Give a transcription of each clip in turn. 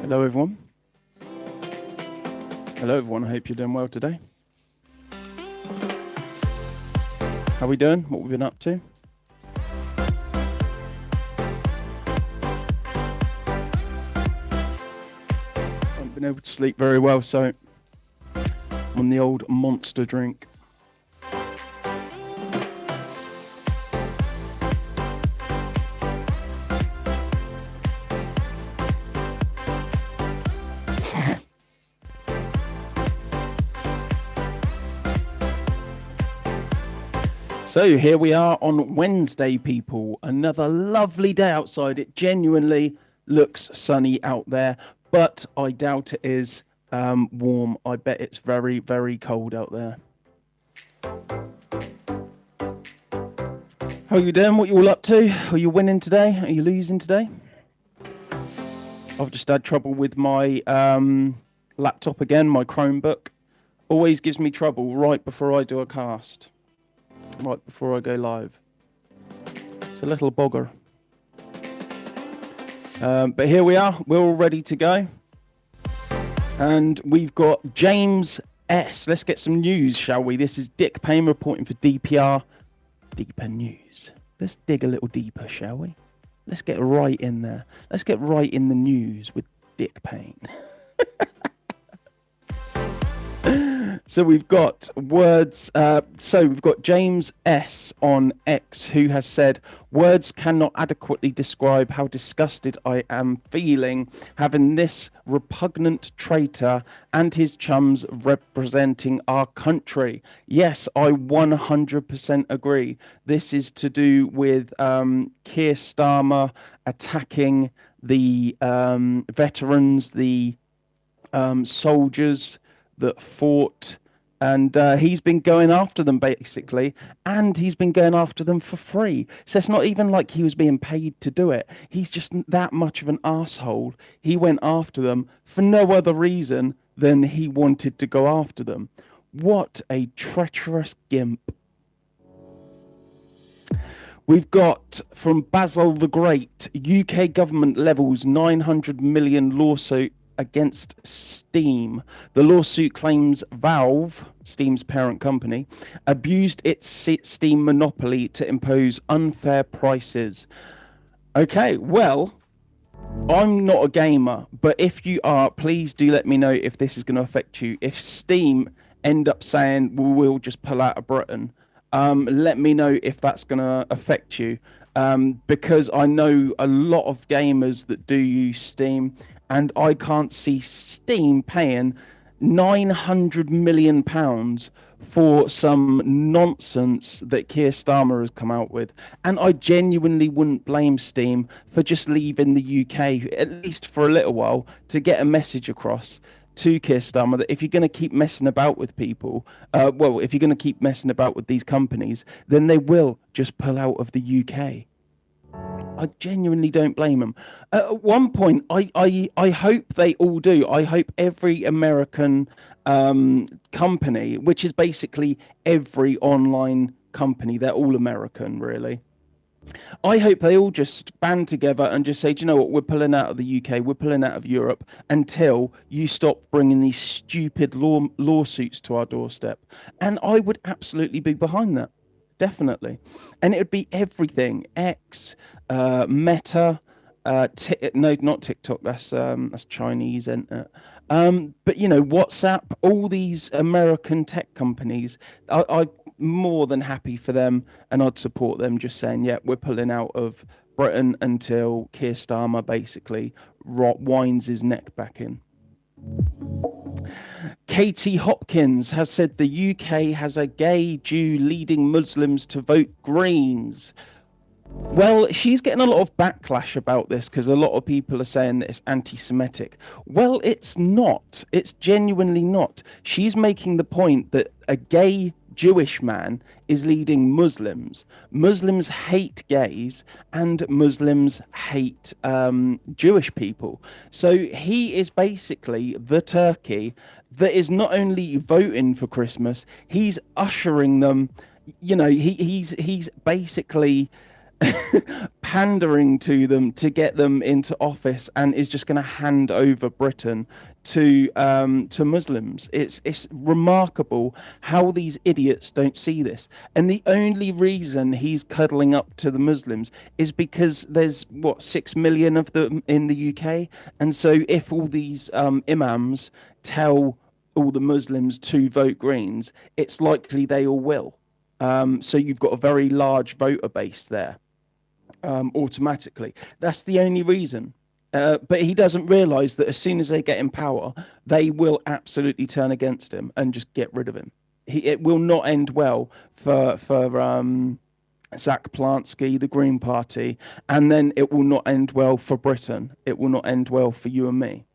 Hello, everyone. Hello, everyone. I hope you're doing well today. How we doing? What we've been up to? I haven't been able to sleep very well, so I'm on the old monster drink. So here we are on Wednesday, people. Another lovely day outside. It genuinely looks sunny out there, but I doubt it is warm. I bet it's very, very cold out there. How are you doing? What you all up to? Are you winning today? Are you losing today? I've just had trouble with my laptop again, my Chromebook. Always gives me trouble right before I do a cast. Right before I go live. It's a little bogger. But here we are. We're all ready to go. And we've got James S. Let's get some news, shall we? This is Dick Payne reporting for DPR. Deeper news. Let's dig a little deeper, shall we? Let's get right in there. Let's get right in the news with Dick Payne. So we've got words. So we've got James S. on X, who has said, "Words cannot adequately describe how disgusted I am feeling having this repugnant traitor and his chums representing our country." Yes, I 100% agree. This is to do with Keir Starmer attacking the veterans, the soldiers that fought, and he's been going after them basically, and he's been going after them for free. So it's not even like he was being paid to do it. He's just that much of an asshole. He went after them for no other reason than he wanted to go after them. What a treacherous gimp. We've got from Basil the Great, UK government levels 900 million lawsuit against Steam. The lawsuit claims Valve, Steam's parent company, abused its Steam monopoly to impose unfair prices. Okay, well, I'm not a gamer, but if you are, please do let me know if this is going to affect you. If Steam end up saying, well, we'll just pull out of Britain, let me know if that's going to affect you. Because I know a lot of gamers that do use Steam, and I can't see Steam paying £900 million for some nonsense that Keir Starmer has come out with. And I genuinely wouldn't blame Steam for just leaving the UK, at least for a little while, to get a message across to Keir Starmer that if you're going to keep messing about with people, if you're going to keep messing about with these companies, then they will just pull out of the UK. I genuinely don't blame them. At one point, I hope they all do. I hope every American company, which is basically every online company, they're all American, really. I hope they all just band together and just say, do you know what, we're pulling out of the UK, we're pulling out of Europe until you stop bringing these stupid lawsuits to our doorstep. And I would absolutely be behind that. Definitely. And it would be everything. X, Meta, no, not TikTok, that's Chinese, isn't it? But you know, WhatsApp, all these American tech companies, I'm more than happy for them, and I'd support them just saying, yeah, we're pulling out of Britain until Keir Starmer basically winds his neck back in. Katie Hopkins has said the UK has a gay Jew leading Muslims to vote Greens. Well, she's getting a lot of backlash about this because a lot of people are saying that it's anti-Semitic. Well, it's not. It's genuinely not. She's making the point that a gay Jewish man is leading Muslims. Muslims hate gays and Muslims hate Jewish people. So he is basically the turkey that is not only voting for Christmas, he's ushering them, you know, he's basically pandering to them to get them into office, and is just going to hand over Britain to Muslims. It's remarkable how these idiots don't see this. And the only reason he's cuddling up to the Muslims is because there's 6 million of them in the UK, and so if all these imams tell all the Muslims to vote Greens, it's likely they all will. So you've got a very large voter base there. Automatically. That's the only reason. But he doesn't realise that as soon as they get in power, they will absolutely turn against him and just get rid of him. It will not end well for Zach Plansky, the Green Party, and then it will not end well for Britain. It will not end well for you and me.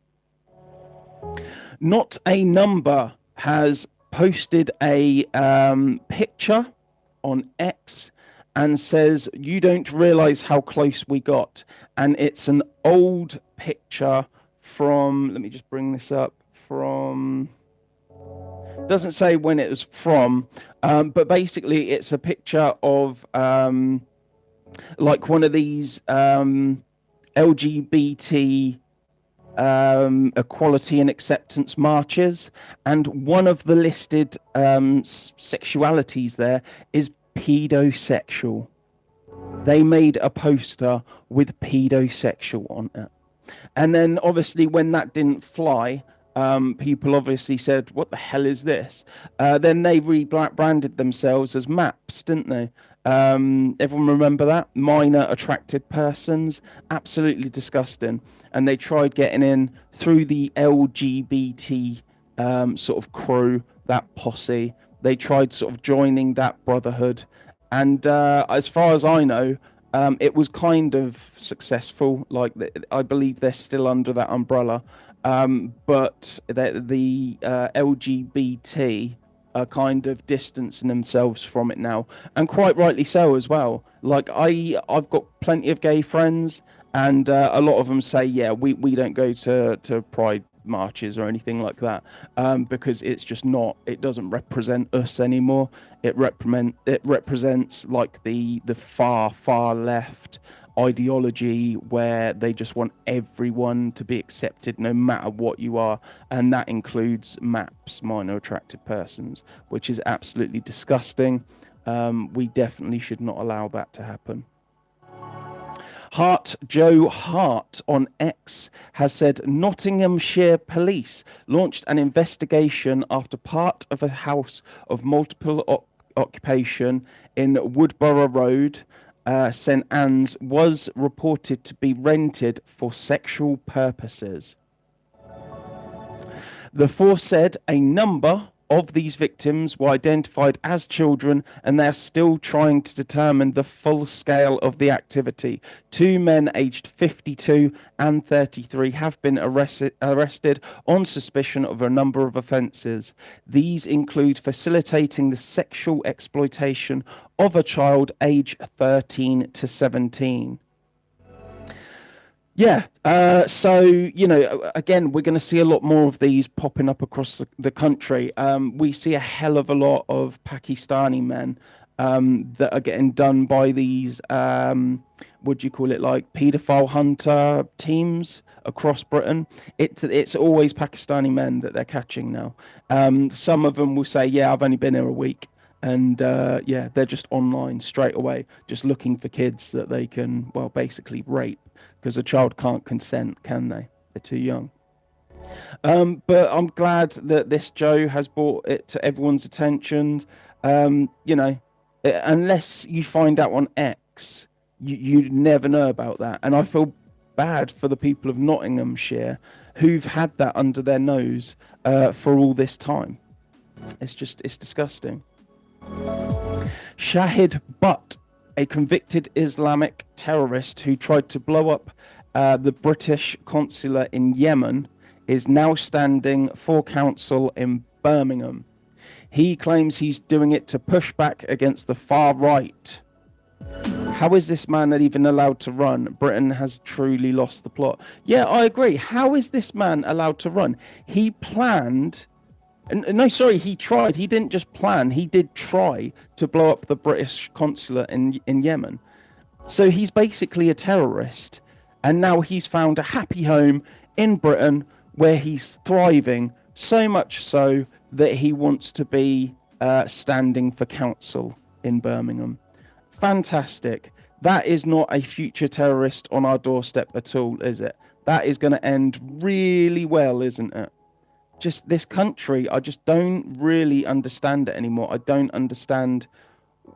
Not a Number has posted a picture on X and says, "You don't realize how close we got." And it's an old picture from, let me just bring this up, from, doesn't say when it was from, but basically it's a picture of like one of these LGBT equality and acceptance marches, and one of the listed sexualities there is pedosexual. They made a poster with pedosexual on it, and then obviously when that didn't fly, people obviously said, "What the hell is this?" Then they rebranded themselves as MAPS, didn't they? Everyone remember that? Minor attracted persons. Absolutely disgusting. And they tried getting in through the LGBT sort of crew, that posse. They tried sort of joining that brotherhood, and as far as I know, it was kind of successful. Like, I believe they're still under that umbrella, but the LGBT are kind of distancing themselves from it now, and quite rightly so as well. Like, I've got plenty of gay friends, and a lot of them say, yeah, we don't go to Pride marches or anything like that, because it's just not, it doesn't represent us anymore. It represents like the far left ideology, where they just want everyone to be accepted no matter what you are, and that includes MAPS, minor attracted persons, which is absolutely disgusting. We definitely should not allow that to happen. Joe Hart on X has said Nottinghamshire police launched an investigation after part of a house of multiple occupation in Woodborough Road, St Anne's, was reported to be rented for sexual purposes. The force said a number of these victims were identified as children, and they're still trying to determine the full scale of the activity. 2 men aged 52 and 33 have been arrested on suspicion of a number of offences. These include facilitating the sexual exploitation of a child aged 13 to 17. Yeah, so, you know, again, we're going to see a lot more of these popping up across the country. We see a hell of a lot of Pakistani men that are getting done by these, what do you call it, like paedophile hunter teams across Britain. It's always Pakistani men that they're catching now. Some of them will say, yeah, I've only been here a week. And yeah, they're just online straight away, just looking for kids that they can, well, basically rape, because a child can't consent, can they? They're too young. But I'm glad that this Joe has brought it to everyone's attention. You know, unless you find out on X, you'd never know about that. And I feel bad for the people of Nottinghamshire who've had that under their nose for all this time. It's disgusting. Shahid Butt, a convicted Islamic terrorist who tried to blow up the British consulate in Yemen, is now standing for counsel in Birmingham. He claims he's doing it to push back against the far right. How is this man even allowed to run? Britain has truly lost the plot. Yeah, I agree. How is this man allowed to run? He planned... No, sorry, he tried. He didn't just plan. He did try to blow up the British consulate in Yemen. So he's basically a terrorist, and now he's found a happy home in Britain where he's thriving, so much so that he wants to be standing for council in Birmingham. Fantastic. That is not a future terrorist on our doorstep at all, is it? That is going to end really well, isn't it? Just this country, I just don't really understand it anymore. I don't understand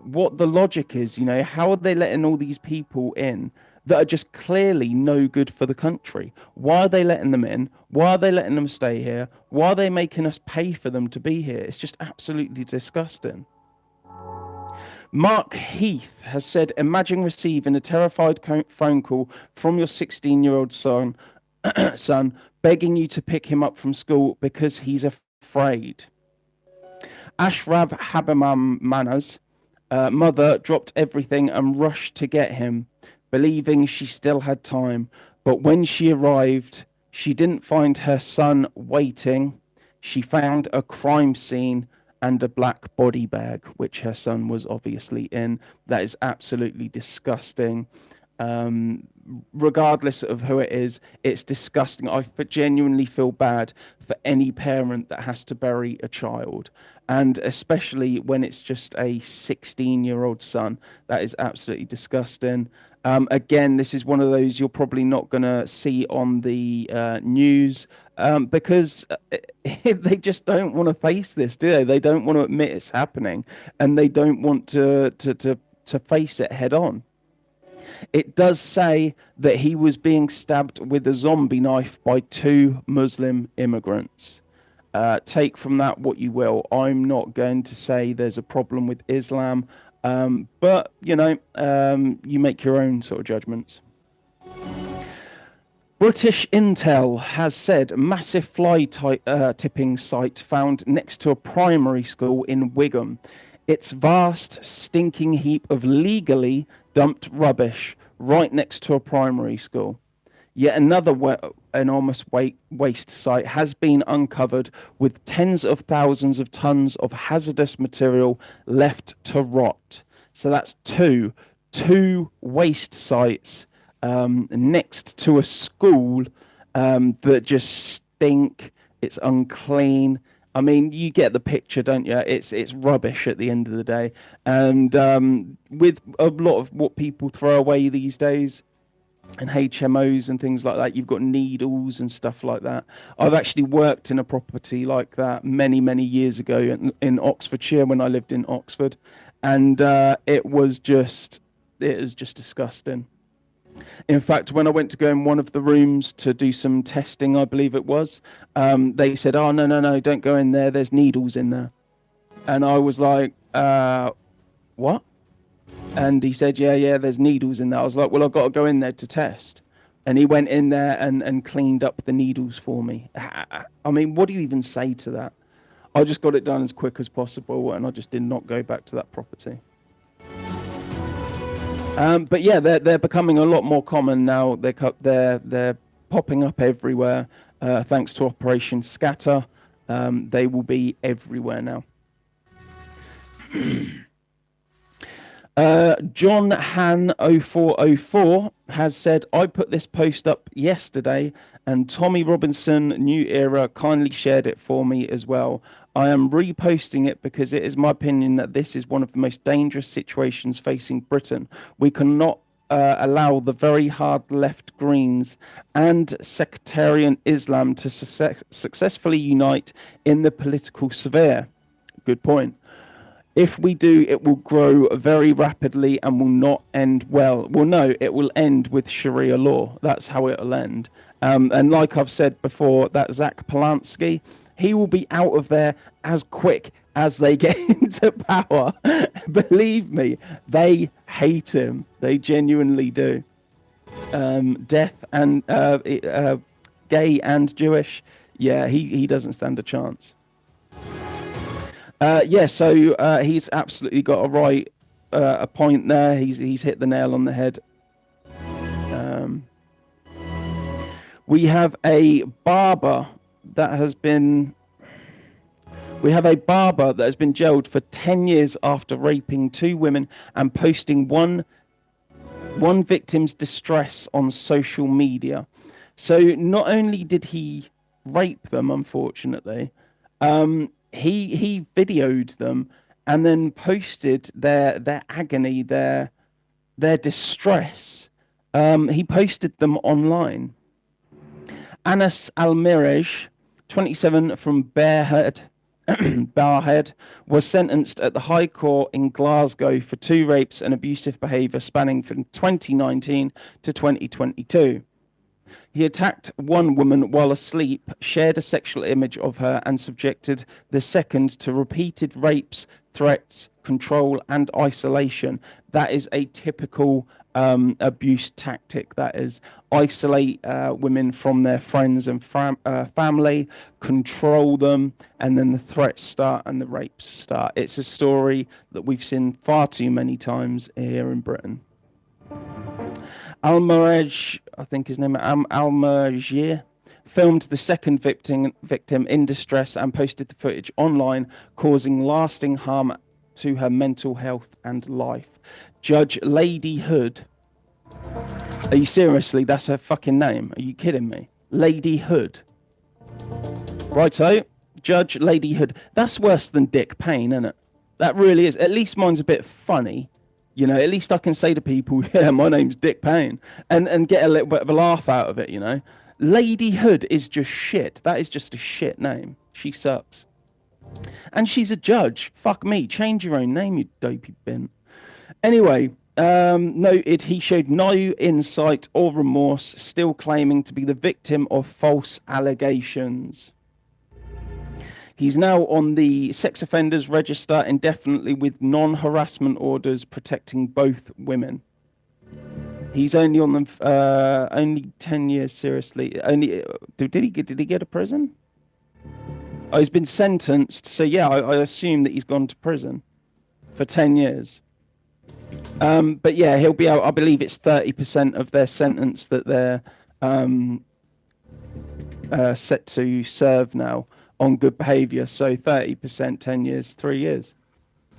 what the logic is. How are they letting all these people in that are just clearly no good for the country? Why are they letting them in? Why are they letting them stay here? Why are they making us pay for them to be here? It's just absolutely disgusting. Mark Heath has said, imagine receiving a terrified phone call from your 16-year-old son, begging you to pick him up from school because he's afraid. Ashraf Haberman Manas, mother dropped everything and rushed to get him, believing she still had time. But when she arrived, she didn't find her son waiting. She found a crime scene and a black body bag, which her son was obviously in. That is absolutely disgusting. Regardless of who it is, it's disgusting. I genuinely feel bad for any parent that has to bury a child, and especially when it's just a 16-year-old son. That is absolutely disgusting. Again, this is one of those you're probably not going to see on the news because they just don't want to face this, do they? They don't want to admit it's happening, and they don't want to face it head on. It does say that he was being stabbed with a zombie knife by 2 Muslim immigrants. Take from that what you will. I'm not going to say there's a problem with Islam, but you make your own sort of judgments. British Intel has said massive fly tipping site found next to a primary school in Wigan. Its vast, stinking heap of legally dumped rubbish right next to a primary school. Yet another enormous waste site has been uncovered with tens of thousands of tons of hazardous material left to rot. So that's two waste sites next to a school that just stink. It's unclean. I mean, you get the picture, don't you? It's rubbish at the end of the day. And with a lot of what people throw away these days, and HMOs and things like that, you've got needles and stuff like that. I've actually worked in a property like that many years ago in Oxfordshire when I lived in Oxford, and it was just disgusting. In fact, when I went to go in one of the rooms to do some testing, I believe it was, they said, "Oh, no, don't go in there. There's needles in there." And I was like, what? And he said, yeah, there's needles in there. I was like, well, I've got to go in there to test. And he went in there and cleaned up the needles for me. I mean, what do you even say to that? I just got it done as quick as possible, and I just did not go back to that property. But yeah, they're becoming a lot more common now. They're popping up everywhere. Thanks to Operation Scatter, they will be everywhere now. John Han 0404 has said, I put this post up yesterday and Tommy Robinson New Era kindly shared it for me as well. I am reposting it because it is my opinion that this is one of the most dangerous situations facing Britain. We cannot allow the very hard left Greens and sectarian Islam to successfully unite in the political sphere. Good point. If we do, it will grow very rapidly and will not end well. Well, no, it will end with Sharia law. That's how it'll end. And like I've said before, that Zach Polanski, he will be out of there as quick as they get into power. Believe me, they hate him. They genuinely do. Death and gay and Jewish, yeah, he doesn't stand a chance. So he's absolutely got a point there. He's hit the nail on the head. We have a barber that has been jailed for 10 years after raping 2 women and posting 1 One victim's distress on social media. So not only did he rape them, unfortunately, he videoed them and then posted their agony, their distress. He posted them online. Anas Almiraj, 27, from Barrhead, was sentenced at the High Court in Glasgow for 2 rapes and abusive behaviour spanning from 2019 to 2022. He attacked one woman while asleep, shared a sexual image of her, and subjected the second to repeated rapes, threats, control, and isolation. That is a typical abuse tactic. That is, isolate women from their friends and family, control them, and then the threats start and the rapes start. It's a story that we've seen far too many times here in Britain. Almiraj, I think his name, Almiraj, filmed the second victim in distress and posted the footage online, causing lasting harm to her mental health and life. Judge Lady Hood. Are you seriously? That's her fucking name. Are you kidding me? Lady Hood. Righto. Judge Lady Hood. That's worse than Dick Payne, isn't it? That really is. At least mine's a bit funny. You know, at least I can say to people, yeah, my name's Dick Payne, and get a little bit of a laugh out of it, you know. Lady Hood is just shit. That is just a shit name. She sucks. And she's a judge. Fuck me. Change your own name, you dopey bin. Anyway, noted he showed no insight or remorse, still claiming to be the victim of false allegations. He's now on the sex offenders register indefinitely with non-harassment orders protecting both women. He's only on them only 10 years. Seriously, only did he get a prison? Oh, he's been sentenced. So yeah, I assume that he's gone to prison for 10 years. But yeah, he'll be out. I believe it's 30% of their sentence that they're set to serve now on good behaviour. So 30%, 10 years, 3 years.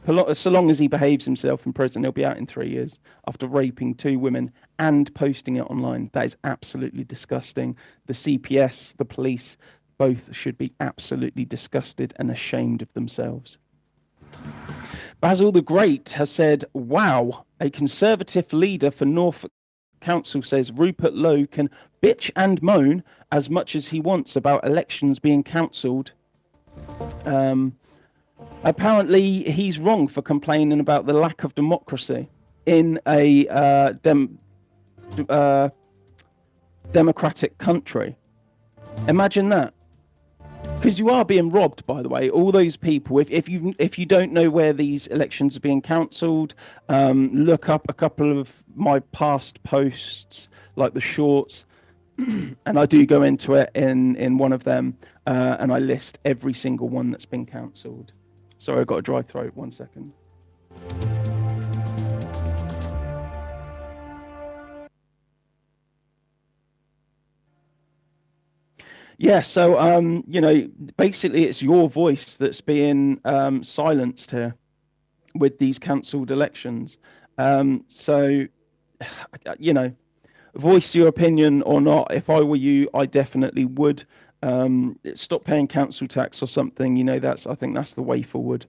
So long as he behaves himself in prison, he'll be out in 3 years after raping 2 women and posting it online. That is absolutely disgusting. The CPS, the police, both should be absolutely disgusted and ashamed of themselves. Basil the Great has said, wow, a Conservative leader for Norfolk Council says Rupert Lowe can bitch and moan as much as he wants about elections being cancelled. Apparently, he's wrong for complaining about the lack of democracy in a democratic country. Imagine that. Because you are being robbed, by the way. All those people. If you don't know where these elections are being cancelled, look up a couple of my past posts, like the shorts, and I do go into it in one of them, and I list every single one that's been cancelled. Sorry, I've got a dry throat. 1 second. Yeah, so you know, basically it's your voice that's being silenced here with these cancelled elections. So, you know, voice your opinion or not. If I were you, I definitely would stop paying council tax or something. You know, I think that's the way forward.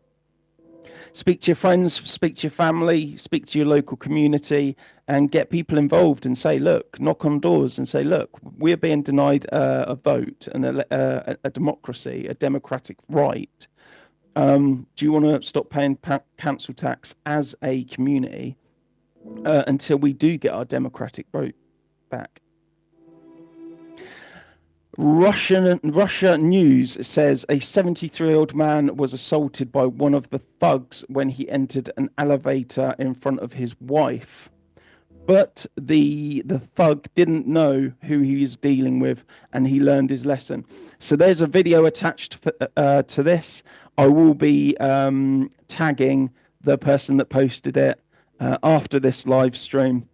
Speak to your friends, speak to your family, speak to your local community, and get people involved and say, look, knock on doors and say, look, we're being denied a vote and a democracy, a democratic right. Do you want to stop paying council tax as a community until we do get our democratic vote back? Russia News says a 73-year-old man was assaulted by one of the thugs when he entered an elevator in front of his wife. But the thug didn't know who he was dealing with, and he learned his lesson. So there's a video attached to this. I will be tagging the person that posted it after this live stream.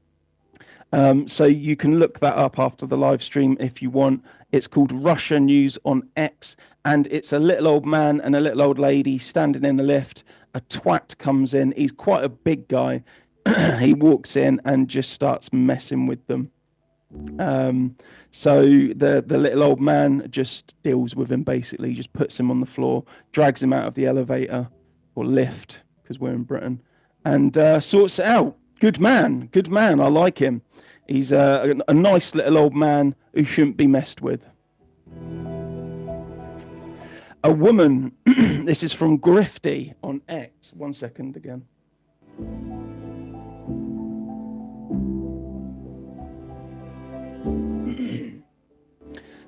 So you can look that up after the live stream if you want. It's called Russia News on X, and it's a little old man and a little old lady standing in the lift. A twat comes in. He's quite a big guy. he walks in and just starts messing with them. So the little old man just deals with him, basically, just puts him on the floor, drags him out of the elevator or lift, because we're in Britain, and sorts it out. Good man, good man. I like him. He's a nice little old man who shouldn't be messed with. A woman, this is from Grifty on X. 1 second again.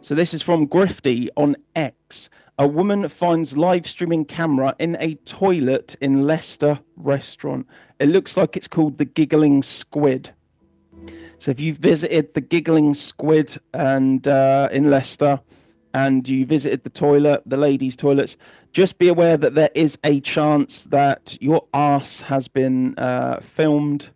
So this is from Grifty on X. A woman finds live streaming camera in a toilet in Leicester restaurant. It looks like it's called the Giggling Squid. So if you've visited the Giggling Squid and in Leicester, and you visited the toilet, the ladies' toilets, just be aware that there is a chance that your arse has been filmed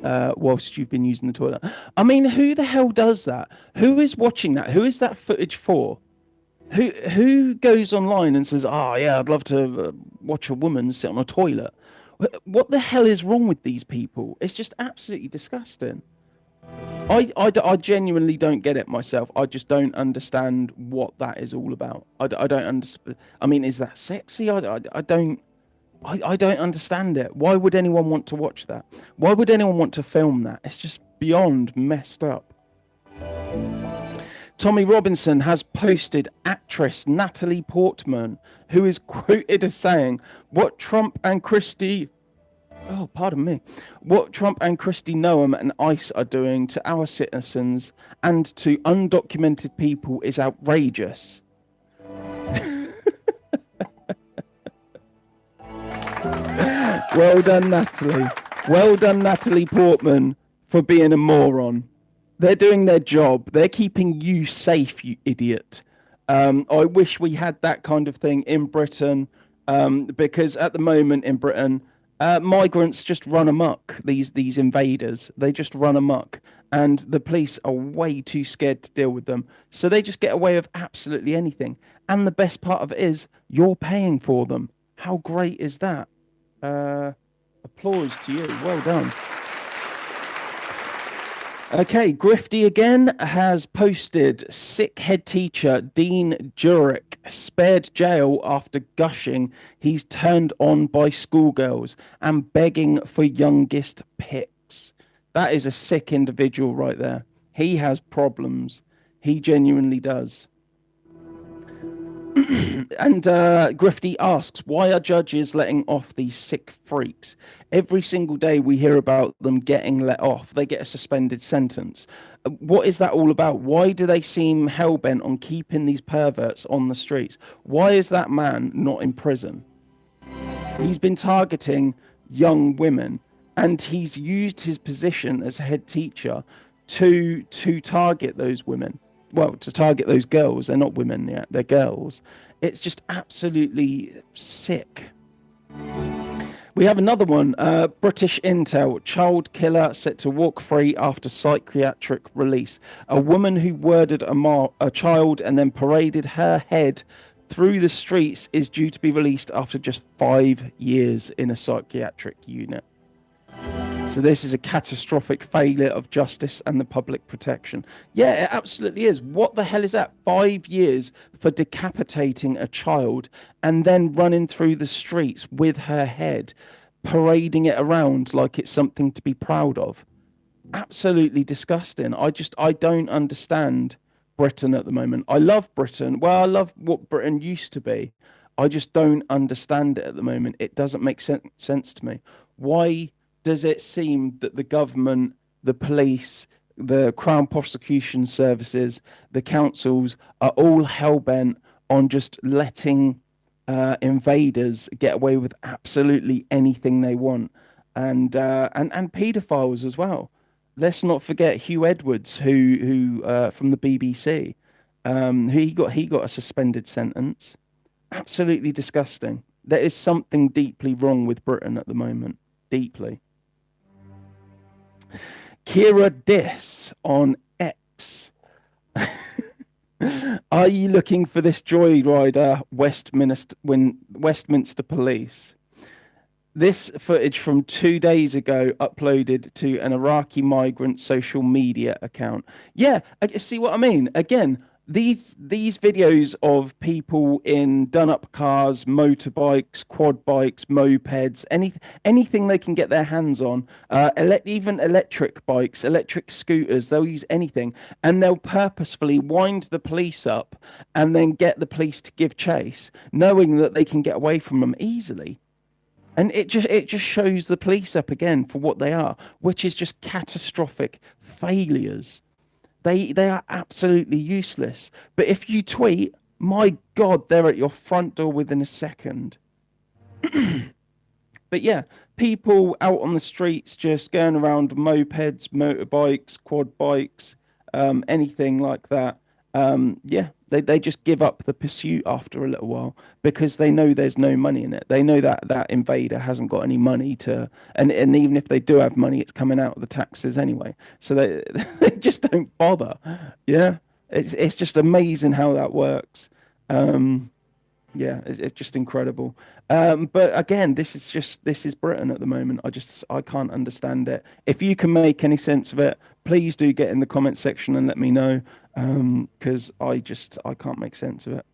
whilst you've been using the toilet. I mean, who the hell does that? Who is watching that? Who is that footage for? Who goes online and says, "Oh yeah, I'd love to watch a woman sit on a toilet"? What the hell is wrong with these people? It's just absolutely disgusting. I genuinely don't get it myself. I just don't understand what that is all about. I don't understand. I mean, is that sexy? I don't understand it. Why would anyone want to watch that? Why would anyone want to film that? It's just beyond messed up. Tommy Robinson has posted actress Natalie Portman, who is quoted as saying, what Trump and Kristi Noem and ICE are doing to our citizens and to undocumented people is outrageous. Well done, Natalie. Well done, Natalie Portman, for being a moron. They're doing their job. They're keeping you safe, you idiot. I wish we had that kind of thing in Britain, because at the moment in Britain, migrants just run amok. These invaders, they just run amok, and the police are way too scared to deal with them. So they just get away with absolutely anything. And the best part of it is you're paying for them. How great is that? Applause to you. Well done. Okay, Grifty again has posted sick head teacher Dean Jurek spared jail after gushing he's turned on by schoolgirls and begging for youngest pics. That is a sick individual right there. He has problems. He genuinely does. And Grifty asks, why are judges letting off these sick freaks? Every single day we hear about them getting let off. They get a suspended sentence. What is that all about? Why do they seem hell-bent on keeping these perverts on the streets? Why is that man not in prison? He's been targeting young women, and he's used his position as head teacher to target those women. Well, to target those girls. They're not women yet, they're girls. It's just absolutely sick. We have another one. British Intel, child killer set to walk free after psychiatric release. A woman who murdered a child and then paraded her head through the streets is due to be released after just 5 years in a psychiatric unit. So this is a catastrophic failure of justice and the public protection. Yeah, it absolutely is. What the hell is that? 5 years for decapitating a child and then running through the streets with her head, parading it around like it's something to be proud of. Absolutely disgusting. I don't understand Britain at the moment. I love Britain. Well, I love what Britain used to be. I just don't understand it at the moment. It doesn't make sense to me. Why does it seem that the government, the police, the Crown Prosecution Services, the councils are all hell-bent on just letting invaders get away with absolutely anything they want, and paedophiles as well? Let's not forget Hugh Edwards, who from the BBC, he got a suspended sentence. Absolutely disgusting. There is something deeply wrong with Britain at the moment. Deeply. Kira Diss on X. Are you looking for this joyrider, Westminster Police? This footage from 2 days ago uploaded to an Iraqi migrant social media account. Yeah, see what I mean? Again, these videos of people in done-up cars, motorbikes, quad bikes, mopeds, anything they can get their hands on, even electric bikes, electric scooters, they'll use anything, and they'll purposefully wind the police up and then get the police to give chase, knowing that they can get away from them easily. And it just shows the police up again for what they are, which is just catastrophic failures. They are absolutely useless. But if you tweet, my God, they're at your front door within a second. But yeah, people out on the streets just going around mopeds, motorbikes, quad bikes, anything like that. Yeah, they just give up the pursuit after a little while because they know there's no money in it. They know that that invader hasn't got any money to, and even if they do have money, it's coming out of the taxes anyway. So they just don't bother. Yeah, it's just amazing how that works. Yeah, it's just incredible. But again, this is Britain at the moment. I can't understand it. If you can make any sense of it, please do get in the comment section and let me know. Because I can't make sense of it.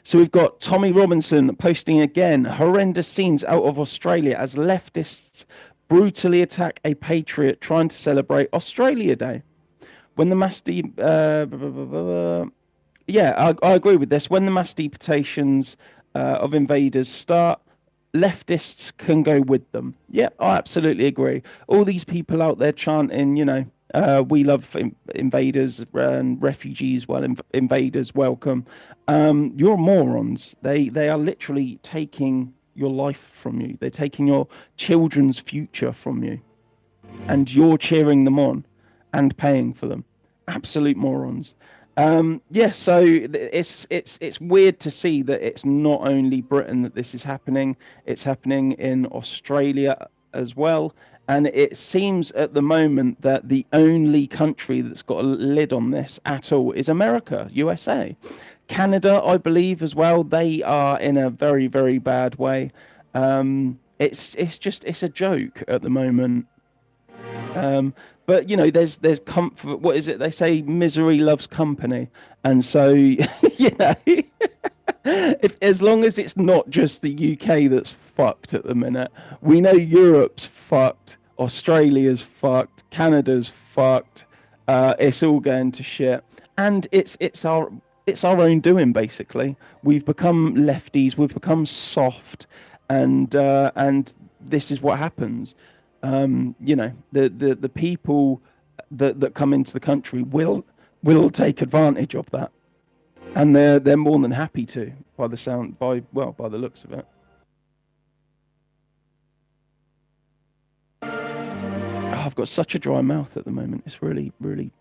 So we've got Tommy Robinson posting again horrendous scenes out of Australia as leftists brutally attack a patriot trying to celebrate Australia Day. When the mass yeah, I agree with this. When the mass deportations of invaders start, leftists can go with them. Yeah, I absolutely agree. All these people out there chanting, we love invaders and refugees. Well, invaders welcome. You're morons. They are literally taking your life from you. They're taking your children's future from you, and you're cheering them on and paying for them. Absolute morons. Yeah, so it's weird to see that it's not only Britain that this is happening, it's happening in Australia as well. And it seems at the moment that the only country that's got a lid on this at all is America, USA. Canada, I believe as well, they are in a very, very bad way. It's a joke at the moment. But there's comfort. What is it they say? Misery loves company, and so if as long as it's not just the UK that's fucked at the minute, we know Europe's fucked, Australia's fucked, Canada's fucked. It's all going to shit, and it's our own doing basically. We've become lefties. We've become soft, and this is what happens. The people that come into the country will take advantage of that, and they're more than happy to by the looks of it. I've got such a dry mouth at the moment. It's really, really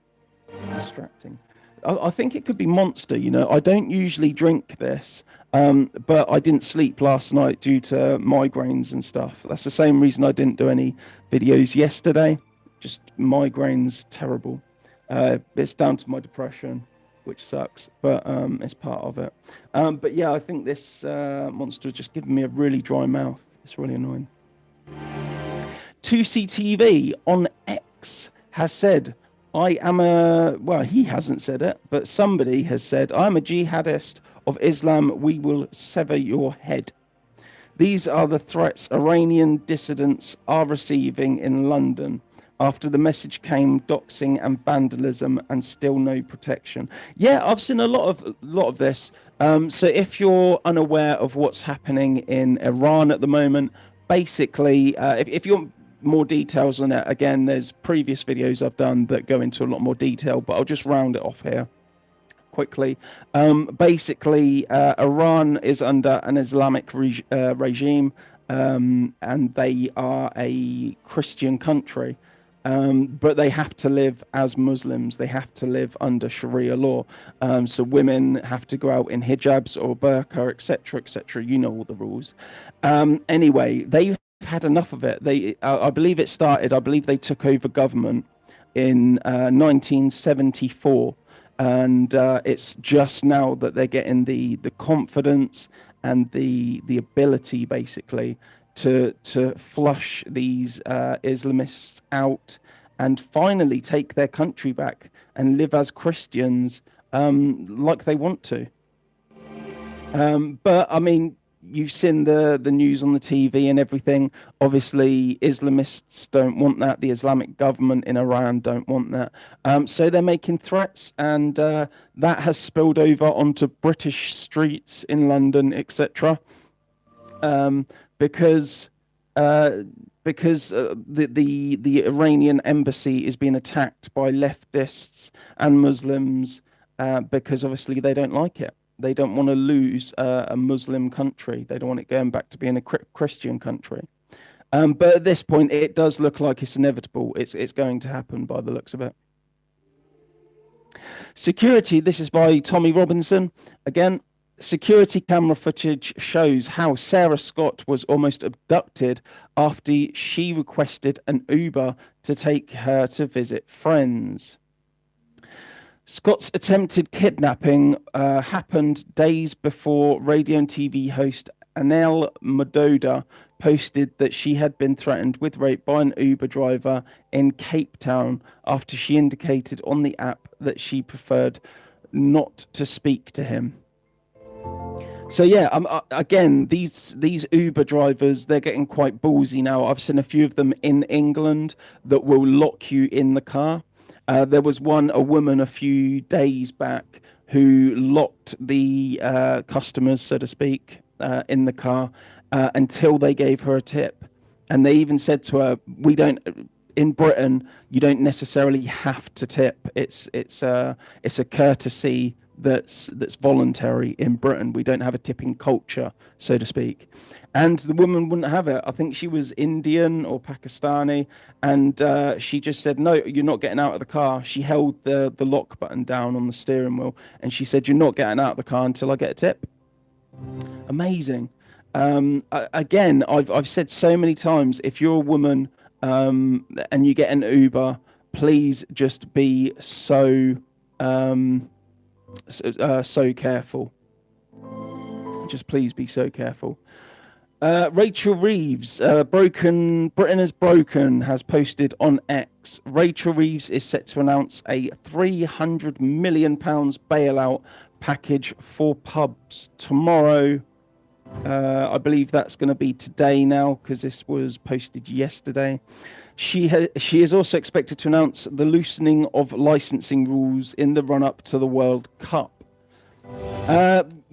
distracting. I think it could be Monster. I don't usually drink this, but I didn't sleep last night due to migraines and stuff. That's the same reason I didn't do any videos yesterday. Just migraines, terrible. It's down to my depression, which sucks, but it's part of it. But yeah, I think this Monster has just given me a really dry mouth. It's really annoying. 2CTV on X has said, he hasn't said it, but somebody has said, I'm a jihadist of Islam, we will sever your head. These are the threats Iranian dissidents are receiving in London after the message came doxing and vandalism and still no protection. Yeah, I've seen a lot of this. So if you're unaware of what's happening in Iran at the moment, basically, if you're more details on it, again, there's previous videos I've done that go into a lot more detail, but I'll just round it off here quickly. Basically, Iran is under an Islamic regime, and they are a Christian country, but they have to live as Muslims. They have to live under Sharia law. So women have to go out in hijabs or burqa, etc., etc. You know all the rules. Anyway, they had enough of it. I believe they took over government in 1974. and it's just now that they're getting the confidence and the ability, basically, to flush these Islamists out and finally take their country back and live as Christians, like they want to. But I mean, you've seen the news on the TV and everything. Obviously, Islamists don't want that. The Islamic government in Iran don't want that. So they're making threats, and that has spilled over onto British streets in London, etc. Because the Iranian embassy is being attacked by leftists and Muslims, because obviously they don't like it. They don't want to lose a Muslim country. They don't want it going back to being a Christian country. But at this point, it does look like it's inevitable. It's going to happen by the looks of it. Security. This is by Tommy Robinson. Again, security camera footage shows how Sarah Scott was almost abducted after she requested an Uber to take her to visit friends. Scott's attempted kidnapping happened days before radio and TV host Anel Madoda posted that she had been threatened with rape by an Uber driver in Cape Town after she indicated on the app that she preferred not to speak to him. So yeah, again, these Uber drivers, they're getting quite ballsy now. I've seen a few of them in England that will lock you in the car. There was a woman a few days back who locked the customers, so to speak, in the car until they gave her a tip. And they even said to her, in Britain, you don't necessarily have to tip. It's a courtesy that's voluntary in Britain. We don't have a tipping culture, so to speak. And the woman wouldn't have it. I think she was Indian or Pakistani, and she just said, no, you're not getting out of the car. She held the lock button down on the steering wheel, and she said, you're not getting out of the car until I get a tip. Amazing. Again, I've said so many times, if you're a woman and you get an Uber, please just be so careful. Just please be so careful. Rachel Reeves, Britain is Broken, has posted on X. Rachel Reeves is set to announce a £300 million bailout package for pubs tomorrow. I believe that's going to be today now, because this was posted yesterday. She is also expected to announce the loosening of licensing rules in the run-up to the World Cup.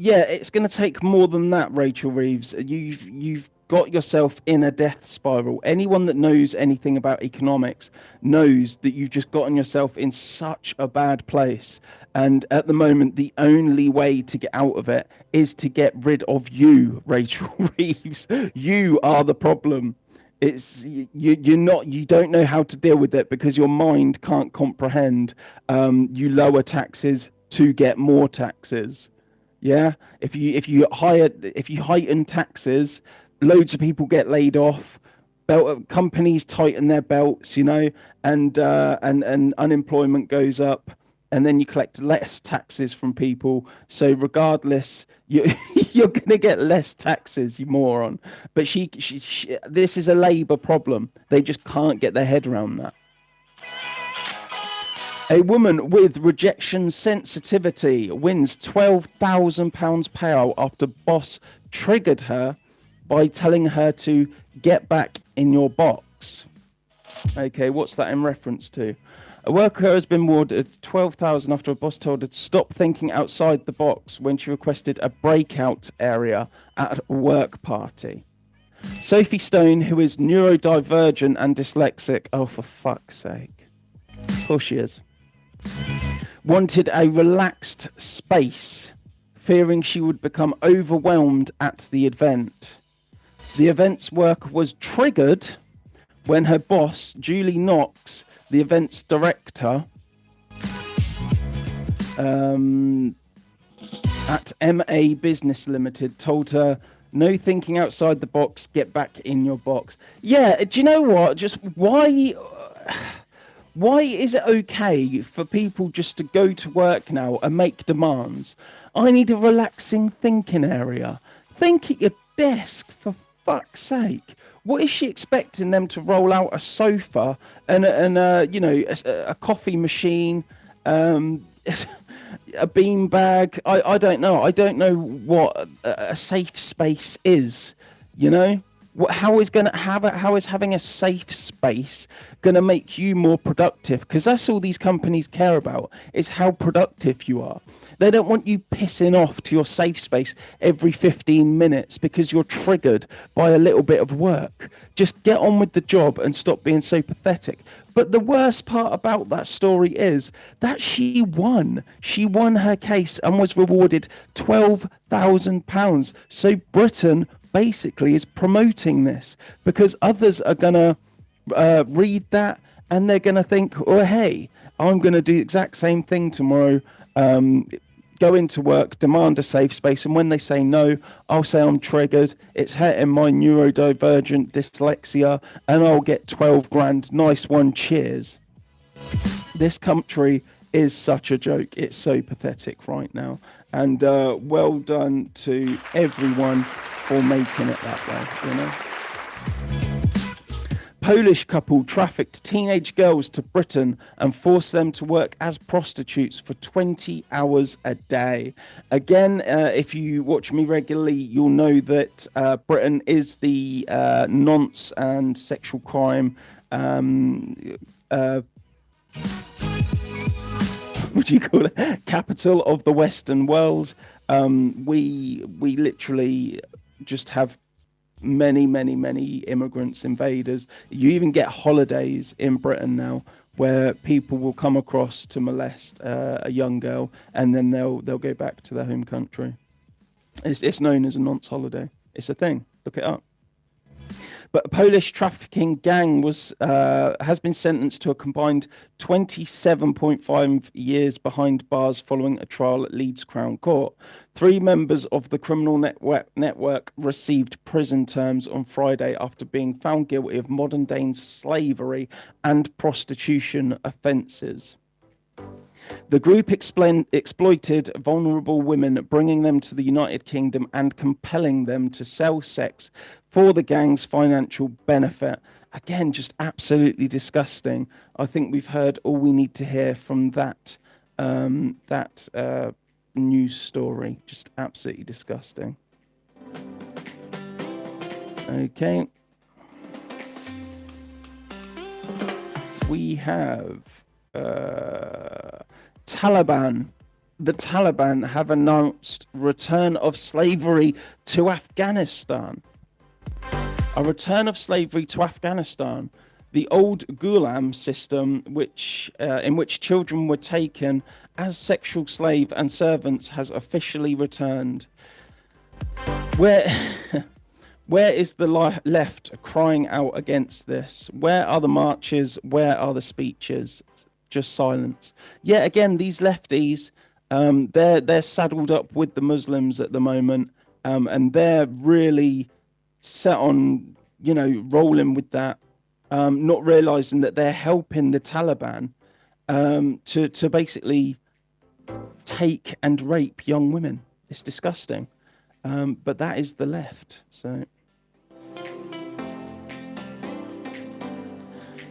Yeah, it's going to take more than that, Rachel Reeves. You've got yourself in a death spiral. Anyone that knows anything about economics knows that you've just gotten yourself in such a bad place. And at the moment, the only way to get out of it is to get rid of you, Rachel Reeves. You are the problem. You don't know how to deal with it because your mind can't comprehend. You lower taxes to get more taxes. Yeah, if you heighten taxes, loads of people get laid off. Companies tighten their belts, and unemployment goes up, and then you collect less taxes from people. So regardless, you're going to get less taxes, you moron. But this is a Labour problem. They just can't get their head around that. A woman with rejection sensitivity wins £12,000 payout after boss triggered her by telling her to get back in your box. Okay, what's that in reference to? A worker has been awarded £12,000 after a boss told her to stop thinking outside the box when she requested a breakout area at a work party. Sophie Stone, who is neurodivergent and dyslexic, oh, for fuck's sake. Of course she is. Wanted a relaxed space, fearing she would become overwhelmed at the event. The event's work was triggered when her boss, Julie Knox, the event's director at MA Business Limited, told her, no thinking outside the box, get back in your box. Yeah, do you know what? Just why Why is it okay for people just to go to work now and make demands? I need a relaxing thinking area. Think at your desk, for fuck's sake. What is she expecting them to roll out a sofa and a coffee machine, a bean bag? I don't know. I don't know what a safe space is. You know, how is having a safe space going to make you more productive? Because that's all these companies care about, is how productive you are. They don't want you pissing off to your safe space every 15 minutes because you're triggered by a little bit of work. Just get on with the job and stop being so pathetic. But the worst part about that story is that she won. She won her case and was rewarded £12,000. So Britain basically is promoting this because others are going to read that and they're going to think, oh, hey, I'm going to do the exact same thing tomorrow. Go into work, demand a safe space, and when they say no, I'll say I'm triggered, it's hurting my neurodivergent dyslexia, and I'll get 12 grand. Nice one, cheers. This country is such a joke. It's so pathetic right now. And well done to everyone for making it that way, you know. Polish couple trafficked teenage girls to Britain and forced them to work as prostitutes for 20 hours a day. Again, if you watch me regularly, you'll know that Britain is the nonce and sexual crime what do you call it? Capital of the Western world. We literally just have many immigrants, invaders. You even get holidays in Britain now where people will come across to molest a young girl and then they'll go back to their home country. It's known as a nonce holiday. It's a thing. Look it up. But a Polish trafficking gang has been sentenced to a combined 27.5 years behind bars following a trial at Leeds Crown Court. 3 members of the criminal network received prison terms on Friday after being found guilty of modern-day slavery and prostitution offences. The group exploited vulnerable women, bringing them to the United Kingdom and compelling them to sell sex for the gang's financial benefit. Again, just absolutely disgusting. I think we've heard all we need to hear from that news story. Just absolutely disgusting. Okay. We have Taliban. The Taliban have announced return of slavery to Afghanistan. A return of slavery to Afghanistan. The old Ghulam system, in which children were taken as sexual slave and servants, has officially returned. Where is the left crying out against this? Where are the marches? Where are the speeches? Just silence. Yet again, these lefties, they're saddled up with the Muslims at the moment, and they're really set on, rolling with that, not realizing that they're helping the Taliban to basically take and rape young women. It's disgusting, but that is the left. So.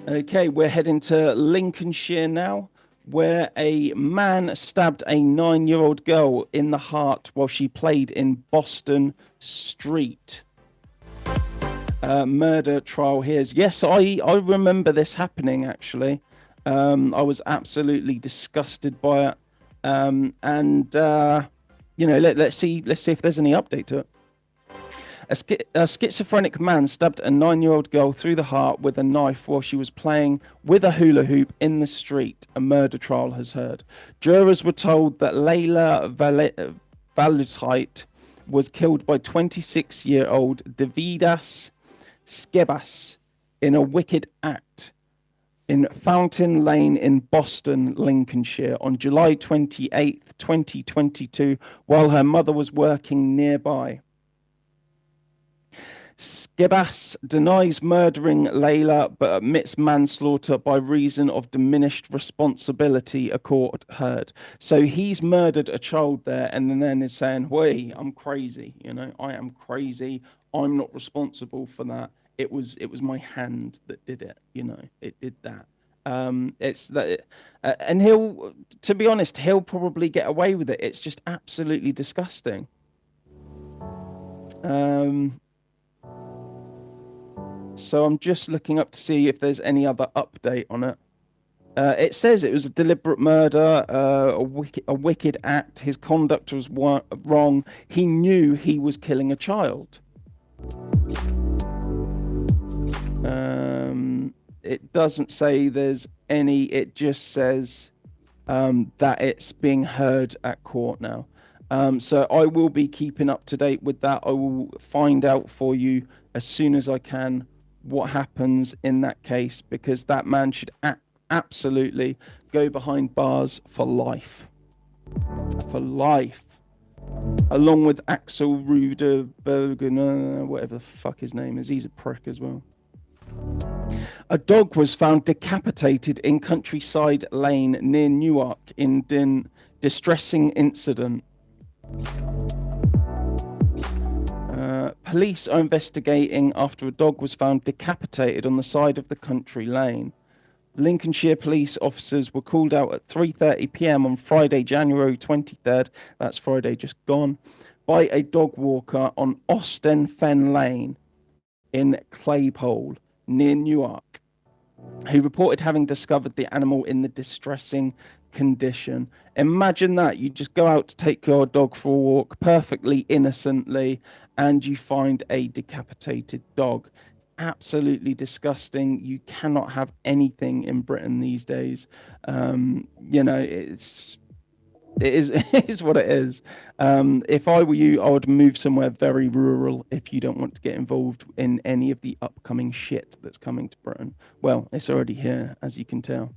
Okay, we're heading to Lincolnshire now, where a man stabbed a 9-year-old girl in the heart while she played in Boston Street. Murder trial here. Yes, I remember this happening, actually. I was absolutely disgusted by it. Let's see if there's any update to it. A schizophrenic man stabbed a 9-year-old girl through the heart with a knife while she was playing with a hula hoop in the street, a murder trial has heard. Jurors were told that Layla Valutait was killed by 26-year-old Davidas Skebas in a wicked act in Fountain Lane in Boston, Lincolnshire, on July 28th, 2022, while her mother was working nearby. Skibas denies murdering Layla but admits manslaughter by reason of diminished responsibility, a court heard. So he's murdered a child there and then is saying, "Wait, I'm crazy, I am crazy. I'm not responsible for that. It was my hand that did it, it did that." It's that, and to be honest, he'll probably get away with it. It's just absolutely disgusting. So I'm just looking up to see if there's any other update on it. It says it was a deliberate murder, a wicked act. His conduct was wrong. He knew he was killing a child. It doesn't say there's any. It just says that it's being heard at court now. So I will be keeping up to date with that. I will find out for you as soon as I can what happens in that case, because that man should absolutely go behind bars for life. For life. Along with Axel Ruderbergen, whatever the fuck his name is. He's a prick as well. A dog was found decapitated in Countryside Lane near Newark in distressing incident. Police are investigating after a dog was found decapitated on the side of the country lane. Lincolnshire police officers were called out at 3:30 p.m. on Friday, January 23rd, that's Friday just gone, by a dog walker on Austin Fen Lane in Claypole, near Newark, who reported having discovered the animal in the distressing condition. Imagine that. You just go out to take your dog for a walk perfectly innocently and you find a decapitated dog. Absolutely disgusting. You cannot have anything in Britain these days. It is what it is. If I were you, I would move somewhere very rural if you don't want to get involved in any of the upcoming shit that's coming to Britain. Well, it's already here, as you can tell.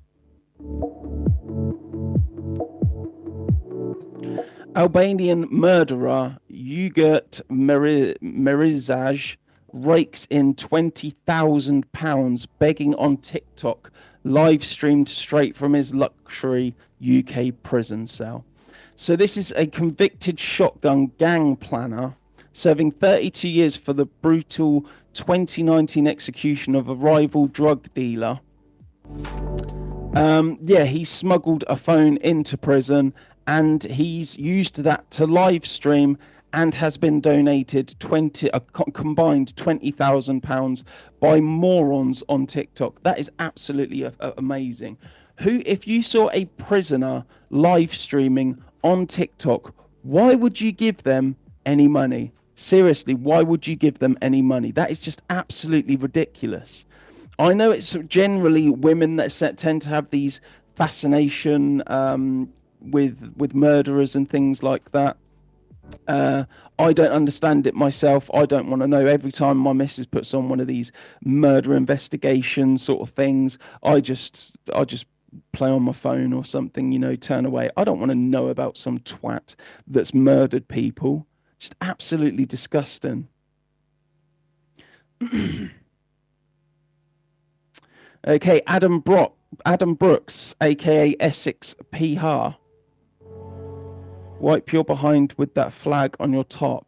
Albanian murderer Ugurt Mirizaj rakes in £20,000 begging on TikTok, live streamed straight from his luxury UK prison cell. So this is a convicted shotgun gang planner serving 32 years for the brutal 2019 execution of a rival drug dealer. He smuggled a phone into prison and he's used that to live stream and has been donated combined £20,000 by morons on TikTok. That is absolutely amazing. If you saw a prisoner live streaming on TikTok, why would you give them any money? Seriously, why would you give them any money? That is just absolutely ridiculous. I know it's generally women that tend to have these fascination with murderers and things like that. I don't understand it myself. I don't want to know. Every time my missus puts on one of these murder investigation sort of things, I just play on my phone or something, turn away. I don't want to know about some twat that's murdered people. Just absolutely disgusting. Okay, Adam Brooks, aka Essex Pihar. Wipe your behind with that flag on your top.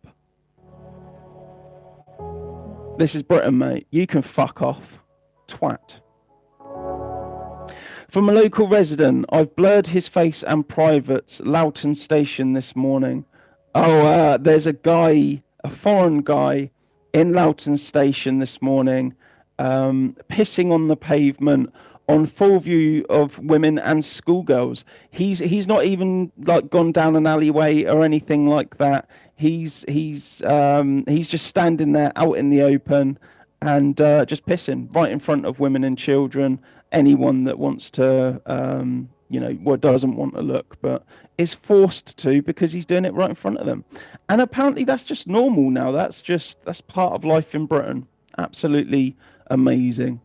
This is Britain, mate. You can fuck off. Twat. From a local resident, I've blurred his face and privates, Loughton Station this morning. There's a foreign guy in Loughton Station this morning, pissing on the pavement on full view of women and schoolgirls. He's not even gone down an alleyway or anything like that. He's just standing there out in the open and just pissing right in front of women and children. Anyone that wants to, doesn't want to look, but is forced to because he's doing it right in front of them. And apparently that's just normal now. That's part of life in Britain. Absolutely amazing.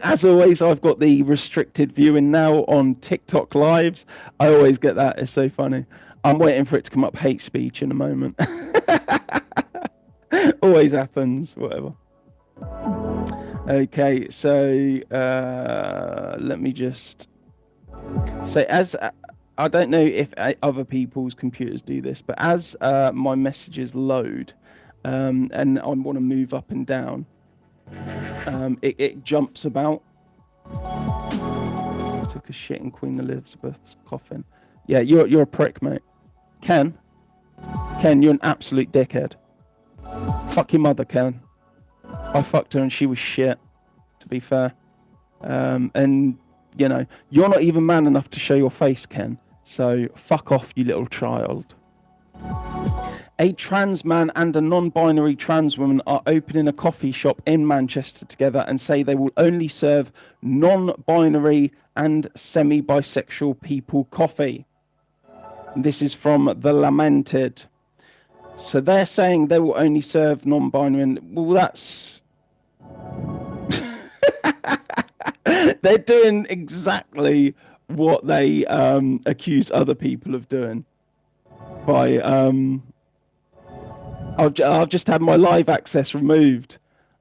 As always, I've got the restricted viewing now on TikTok lives. I always get that. It's so funny. I'm waiting for it to come up hate speech in a moment. Always happens, whatever. Okay, so let me just say, as I don't know if other people's computers do this, but as my messages load and I want to move up and down, it jumps about. I took a shit in Queen Elizabeth's coffin. Yeah, you're a prick, mate. Ken, you're an absolute dickhead. Fuck your mother, Ken. I fucked her and she was shit, to be fair. And, you know, you're not even man enough to show your face, Ken. So fuck off, you little child. A trans man and a non-binary trans woman are opening a coffee shop in Manchester together and say they will only serve non-binary and semi-bisexual people coffee. This is from The Lamented. So they're saying they will only serve non-binary and, well, that's... They're doing exactly what they accuse other people of doing by I've just had my live access removed.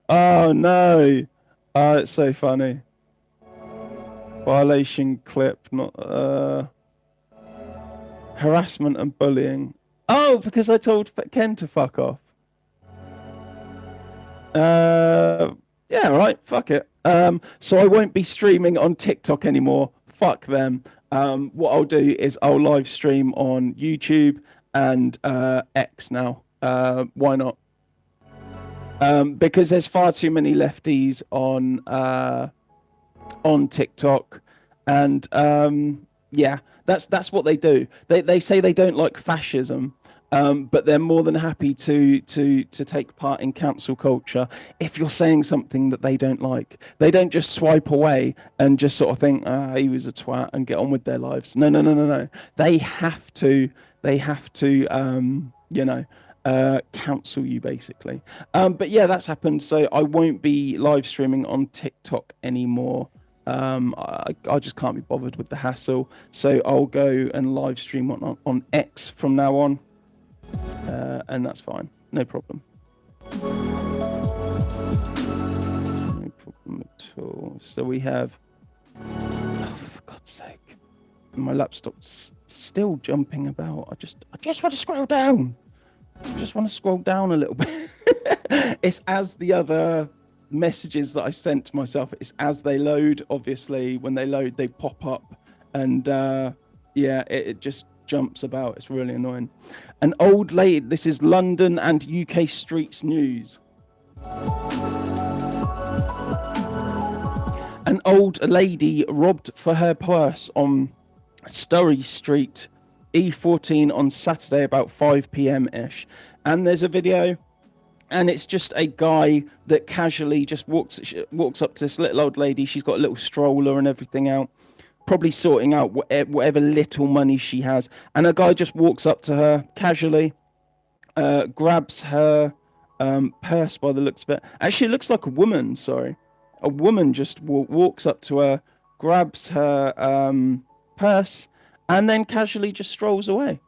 Oh no. It's so funny. Violation clip, not harassment and bullying. Oh, because I told Ken to fuck off. Yeah, right, fuck it. So I won't be streaming on TikTok anymore. Fuck them. What I'll do is I'll live stream on YouTube and X now. Why not? Because there's far too many lefties on TikTok, and yeah, that's what they do. They say they don't like fascism. But they're more than happy to take part in cancel culture if you're saying something that they don't like. They don't just swipe away and just sort of think, he was a twat and get on with their lives. No. They have to you know, counsel you basically. But yeah, that's happened. So I won't be live streaming on TikTok anymore. I just can't be bothered with the hassle. So I'll go and live stream on X from now on. And that's fine, no problem. No problem at all. So we have, oh, for God's sake, my laptop's still jumping about. I just want to scroll down. I just want to scroll down a little bit. It's as the other messages that I sent to myself, it's as they load. Obviously, when they load, they pop up, and yeah, it just jumps about. It's really annoying. An old lady, this is London and UK streets news. An old lady robbed for her purse on Surrey Street, E14 on Saturday about 5 p.m. ish. And there's a video, and it's just a guy that casually just walks up to this little old lady. She's got a little stroller and everything out, probably sorting out whatever little money she has, and a guy just walks up to her casually, grabs her purse by the looks of it. Actually, it looks like a woman. Sorry, a woman just walks up to her, grabs her purse, and then casually just strolls away.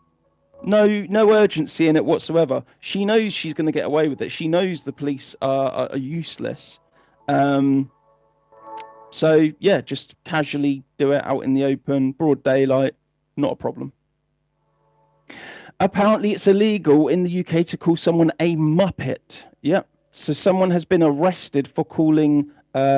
No urgency in it whatsoever. She knows she's going to get away with it. She knows the police are useless. So, yeah, just casually do it out in the open, broad daylight, not a problem. Apparently, it's illegal in the UK to call someone a muppet. Yep. So someone has been arrested for calling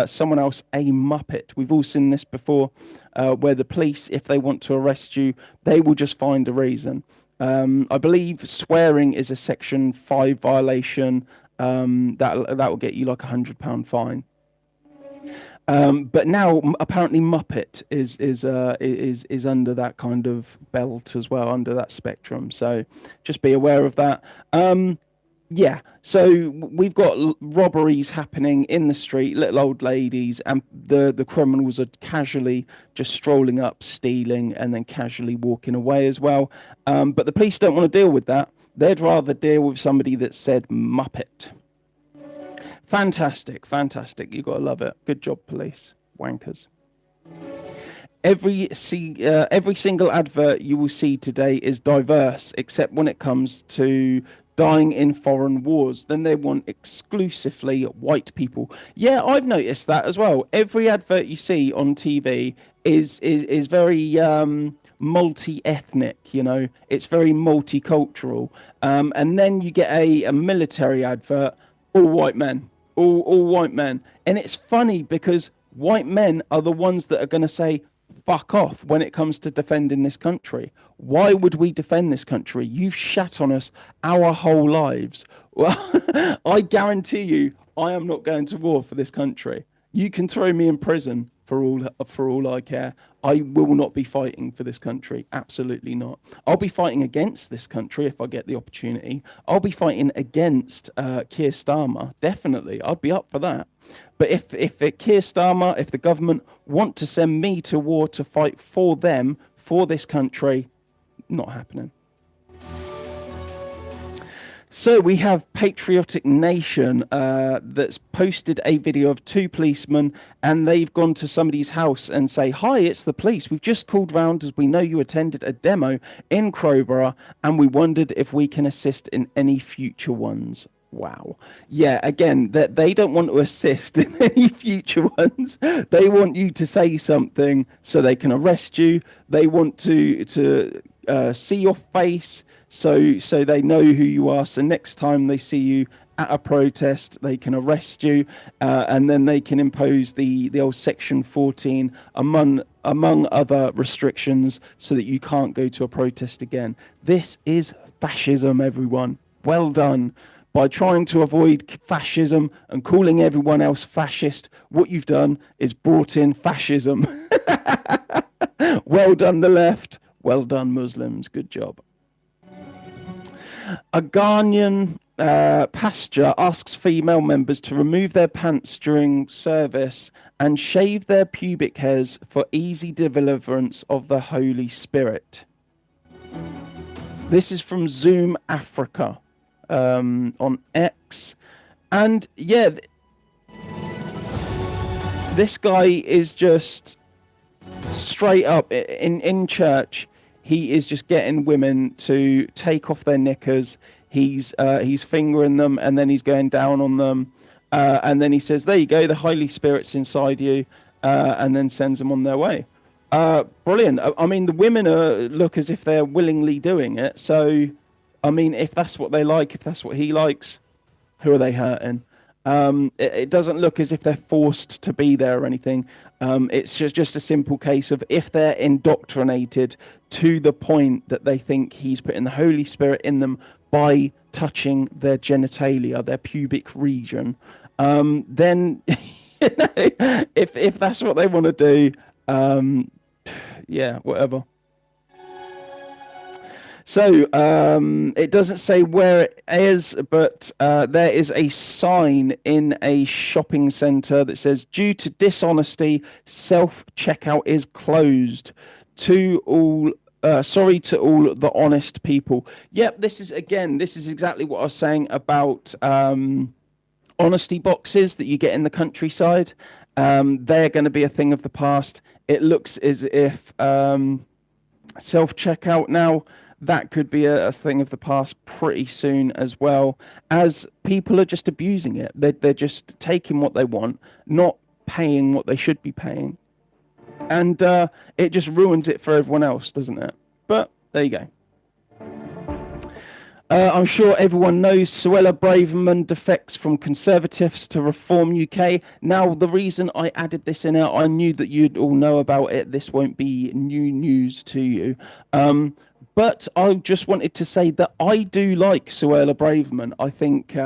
someone else a muppet. We've all seen this before, where the police, if they want to arrest you, they will just find a reason. I believe swearing is a Section 5 violation. That will get you like £100 fine. But now apparently Muppet is under that kind of belt as well, under that spectrum. So just be aware of that. Yeah, so we've got robberies happening in the street, little old ladies, and the criminals are casually just strolling up, stealing, and then casually walking away as well. But the police don't want to deal with that. They'd rather deal with somebody that said Muppet. Fantastic. You've got to love it. Good job, police. Wankers. Every single advert you will see today is diverse, except when it comes to dying in foreign wars. Then they want exclusively white people. Yeah, I've noticed that as well. Every advert you see on TV is very multi-ethnic. You know, it's very multicultural. And then you get a military advert, all white men, all white men, and it's funny because white men are the ones that are going to say fuck off when it comes to defending this country. Why would we defend this country? You've shat on us our whole lives. Well, I guarantee you, I am not going to war for this country. You can throw me in prison for all I care. I will not be fighting for this country. Absolutely not. I'll be fighting against this country if I get the opportunity. I'll be fighting against Keir Starmer. Definitely, I'd be up for that. But if Keir Starmer, if the government want to send me to war to fight for them, for this country, not happening. So we have Patriotic Nation that's posted a video of two policemen, and they've gone to somebody's house and say, "Hi, it's the police. We've just called round as we know you attended a demo in Crowborough, and we wondered if we can assist in any future ones." Wow. Yeah, again, that they don't want to assist in any future ones. They want you to say something so they can arrest you. They want to see your face so they know who you are. So next time they see you at a protest, they can arrest you, and then they can impose the old Section 14 among other restrictions so that you can't go to a protest again. This is fascism, everyone. Well done. By trying to avoid fascism and calling everyone else fascist, what you've done is brought in fascism. Well done, the left. Well done, Muslims. Good job. A Ghanaian pastor asks female members to remove their pants during service and shave their pubic hairs for easy deliverance of the Holy Spirit. This is from Zoom Africa. On X, and yeah, this guy is just straight up in church. He is just getting women to take off their knickers. He's fingering them, and then he's going down on them, and then he says, "There you go, the Holy Spirit's inside you," and then sends them on their way. Brilliant. I mean, the women look as if they're willingly doing it, so. I mean, if that's what they like, if that's what he likes, who are they hurting? It doesn't look as if they're forced to be there or anything. It's just a simple case of if they're indoctrinated to the point that they think he's putting the Holy Spirit in them by touching their genitalia, their pubic region, then you know, if that's what they want to do, yeah, whatever. So it doesn't say where it is, but there is a sign in a shopping centre that says, "Due to dishonesty, self-checkout is closed. Sorry to all the honest people." Yep, this is exactly what I was saying about honesty boxes that you get in the countryside. They're going to be a thing of the past. It looks as if self-checkout now, that could be a thing of the past pretty soon, as well, as people are just abusing it. They're just taking what they want, not paying what they should be paying. And it just ruins it for everyone else, doesn't it? But there you go. I'm sure everyone knows Suella Braverman defects from Conservatives to Reform UK. Now, the reason I added this in I knew that you'd all know about it. This won't be new news to you. But I just wanted to say that I do like Suella Braverman. I think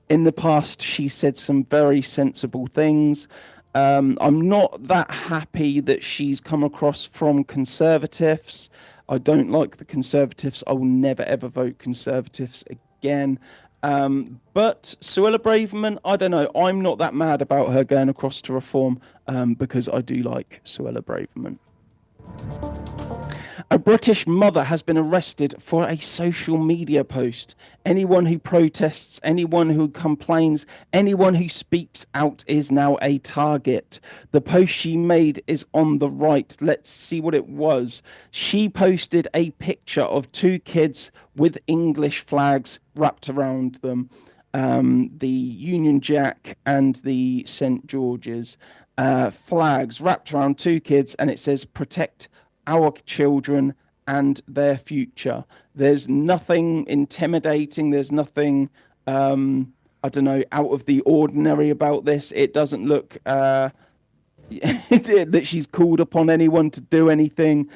in the past she said some very sensible things. I'm not that happy that she's come across from Conservatives. I don't like the Conservatives. I will never, ever vote Conservatives again. But Suella Braverman, I don't know. I'm not that mad about her going across to Reform because I do like Suella Braverman. A British mother has been arrested for a social media post. Anyone who protests, anyone who complains, anyone who speaks out is now a target. The post she made is on the right. Let's see what it was. She posted a picture of two kids with English flags wrapped around them, the Union Jack and the St. George's flags wrapped around two kids, and it says, "Protect our children and their future." There's nothing intimidating. There's nothing, I don't know, out of the ordinary about this. It doesn't look that she's called upon anyone to do anything.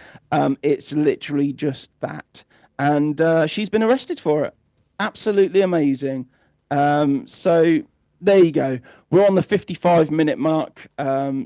It's literally just that. And she's been arrested for it. Absolutely amazing. So there you go. We're on the 55-minute mark.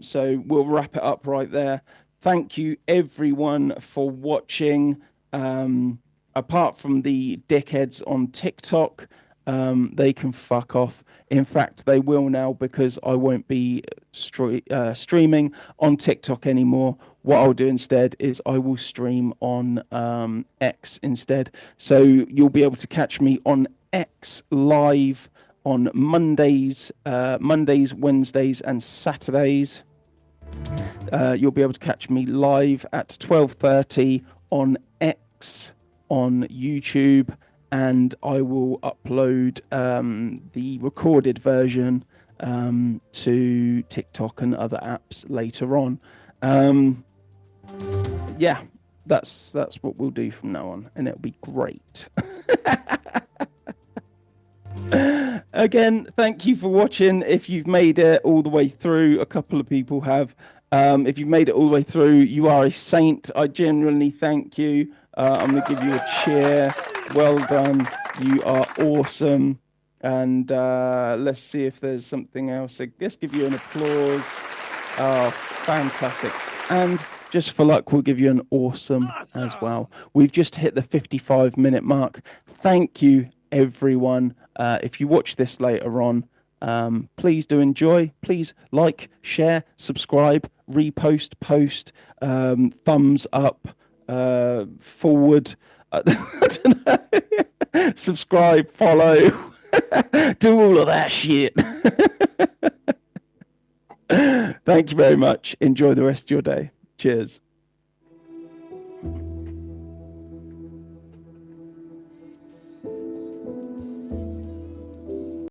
So we'll wrap it up right there. Thank you, everyone, for watching. Apart from the dickheads on TikTok, they can fuck off. In fact, they will now, because I won't be streaming on TikTok anymore. What I'll do instead is I will stream on X instead. So you'll be able to catch me on X live on Mondays, Wednesdays, and Saturdays. You'll be able to catch me live at 12:30 on X on YouTube, and I will upload the recorded version to TikTok and other apps later on. Yeah, that's what we'll do from now on, and it'll be great. Again, thank you for watching. If you've made it all the way through, a couple of people have. If you've made it all the way through, you are a saint. I genuinely thank you. I'm going to give you a cheer. Well done. You are awesome. And let's see if there's something else. Let's give you an applause. Oh, fantastic. And just for luck, we'll give you an awesome as well. We've just hit the 55-minute mark. Thank you, everyone. If you watch this later on, please do enjoy. Please like, share, subscribe, repost, post, thumbs up, forward, I don't know. Subscribe, follow, do all of that shit. Thank you very much. Enjoy the rest of your day. Cheers.